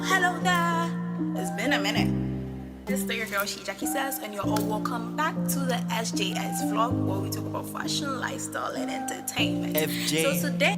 Hello there. It's been a minute. This is your girl Shejackiesays, and you're all welcome back to the SJS vlog where we talk about fashion, lifestyle, and entertainment. FJ. So today,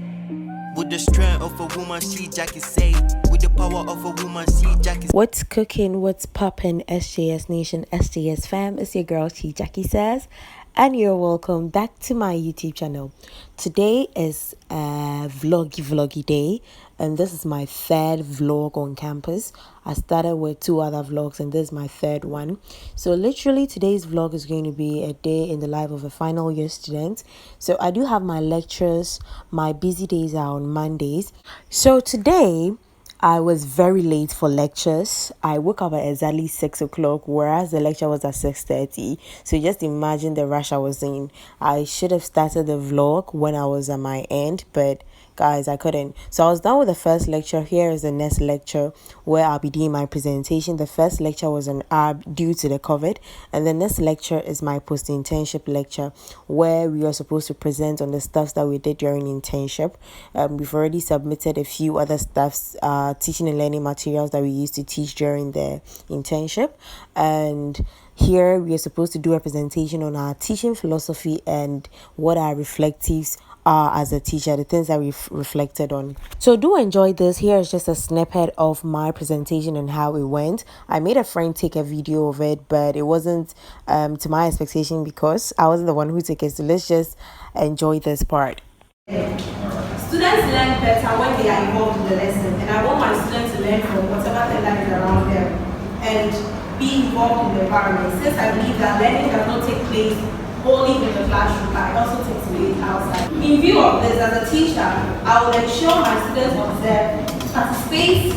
with the strength of a woman, Shejackiesays. With the power of a woman, Shejackiesays. What's cooking? What's poppin'? SJS Nation, SJS fam. It's your girl Shejackiesays, and you're welcome back to my YouTube channel. Today is a vloggy day, and this is my third vlog on campus. I started with 2 other vlogs, and this is my third one. So literally today's vlog is going to be a day in the life of a final year student. So I do have my lectures. My busy days are on Mondays. So today I was very late for lectures. I woke up at exactly 6 o'clock, whereas the lecture was at 6:30. So just imagine the rush I was in. I should have started the vlog when I was at my end, but guys, I couldn't. So I was done with the first lecture. Here is the next lecture where I'll be doing my presentation. The first lecture was an hour due to the COVID, and the next lecture is my post-internship lecture where we are supposed to present on the stuffs that we did during internship. We've already submitted a few other stuffs, teaching and learning materials that we used to teach during the internship, and here we are supposed to do a presentation on our teaching philosophy and what our reflectives are as a teacher, the things that we've reflected on. So do enjoy this. Here is just a snippet of my presentation and how it went. I made a friend take a video of it, but it wasn't to my expectation because I wasn't the one who took it. So let's just enjoy this part. Students learn better when they are involved in the lesson, and I want my students to learn from whatever they learn around them and be involved in the environment, since I believe that learning does not take place only in the classroom, but it also takes place outside. In view of this, as a teacher, I will ensure my students observe, participate,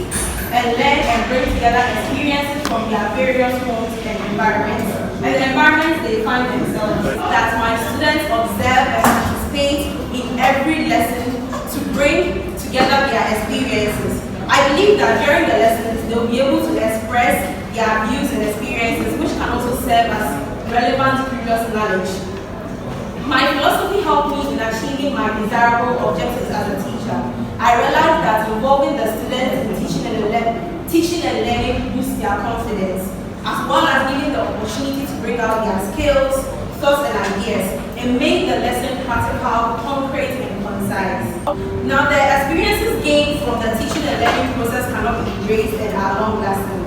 and learn and bring together experiences from their various homes and environments, and the environments they find themselves in. That my students observe and participate in every lesson to bring together their experiences. I believe that during the lessons, they'll be able to express their views and experiences, which can also serve as relevant previous knowledge. My philosophy helped me in achieving my desirable objectives as a teacher. I realized that involving the students in teaching and learning boosts their confidence, as well as giving the opportunity to bring out their skills, thoughts, and ideas, and make the lesson practical, concrete, and concise. Now, the experiences gained from the teaching and learning process cannot be erased and are long-lasting.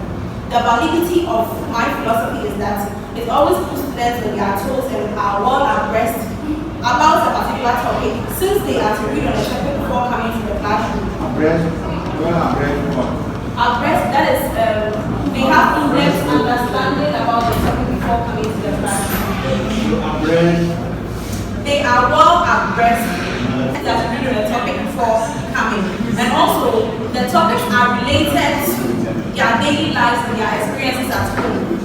The validity of my philosophy is that it always puts students on their toes and are well abreast about a particular topic, since they are to read on a topic before coming to the classroom. Abreast, that is, they have in-depth understanding about the topic before coming to the classroom. They are well abreast that read on a topic before coming, and also the topics are related to their daily lives and their experiences at home.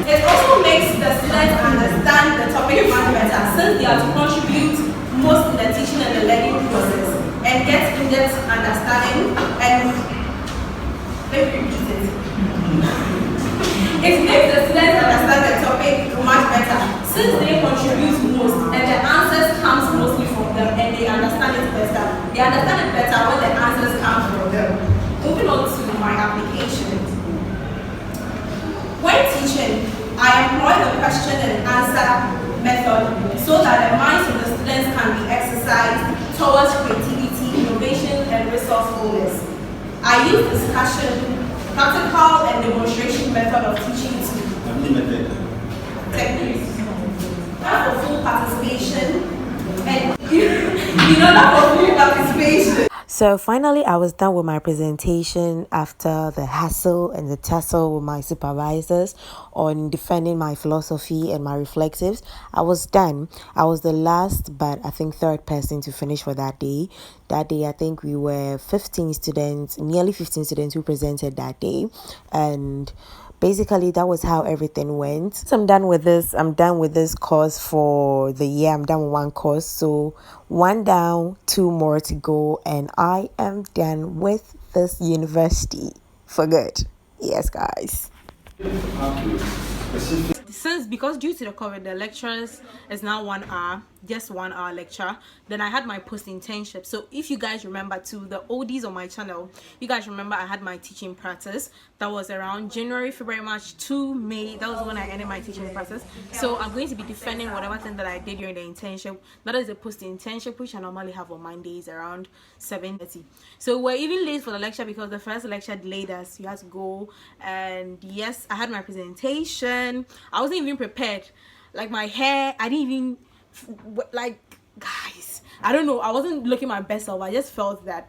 It also makes the students understand the topic much better, since they are to contribute most in the teaching and the learning process and get in-depth understanding. And let me repeat it. It makes the students understand the topic much better, since they contribute most and the answers comes mostly from them, and they understand it better. They understand it better when the answers come from them. Moving on to my application. When teaching, I employ the question and answer method so that the minds of the students can be exercised towards creativity, innovation, and resourcefulness. I use discussion, practical, and demonstration method of teaching techniques. That's for full participation, and in order for full participation. So finally, I was done with my presentation after the hassle and the tussle with my supervisors on defending my philosophy and my reflectives. I was done. I was the last, but I think third person to finish for that day. That day, I think we were 15 students, nearly 15 students who presented that day. And basically that was how everything went. So I'm done with this course for the year. I'm done with one course, so 1 down, 2 more to go, and I am done with this university for good. Yes, guys. Because due to the COVID, the lectures is now 1 hour, just 1 hour lecture. Then I had my post-internship. So if you guys remember too, the oldies on my channel, you guys remember I had my teaching practice. That was around January, February, March to May. That was when I ended my teaching practice. So I'm going to be defending whatever thing that I did during the internship. That is the post-internship, which I normally have on Mondays around 7:30. So we're even late for the lecture because the first lecture delayed us. You had to go, and yes, I had my presentation. I wasn't even prepared. Like my hair, I didn't even like, guys, I don't know, I wasn't looking my best self. I just felt that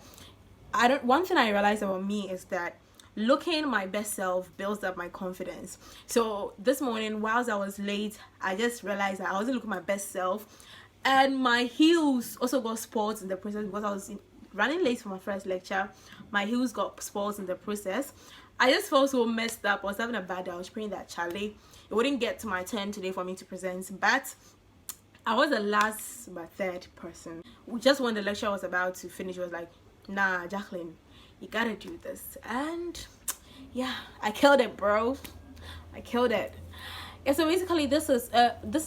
one thing I realized about me is that looking my best self builds up my confidence. So this morning, whilst I was late, I just realized that I wasn't looking my best self, and my heels also got spoiled in the process because I was running late for my first lecture. My heels got spoiled in the process. I just felt so messed up. I was having a bad day. I was praying that Charlie, it wouldn't get to my turn today for me to present, but I was the last but third person. Just when the lecture was about to finish, it was like, nah, Jacqueline, you gotta do this. And yeah, I killed it, bro. I killed it. Yeah, so basically this is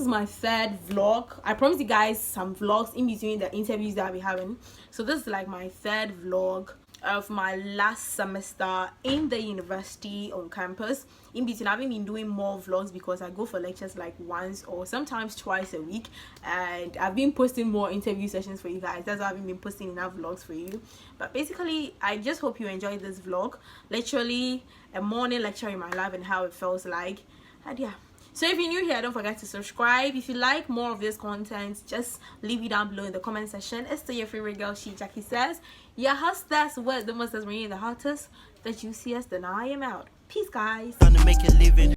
my third vlog. I promised you guys some vlogs in between the interviews that I'll be having. So this is like my third vlog of my last semester in the university on campus. In between, I haven't been doing more vlogs because I go for lectures like once or sometimes twice a week, and I've been posting more interview sessions for you guys. That's why I haven't been posting enough vlogs for you. But basically, I just hope you enjoyed this vlog. Literally a morning lecture in my life and how it feels like. And yeah, so if you're new here, don't forget to subscribe. If you like more of this content, just leave it down below in the comment section. It's still your favorite girl, Shejackiesays. Your hostess, what the most is me, the hottest, the juiciest, and I am out. Peace, guys. Trying to make a living.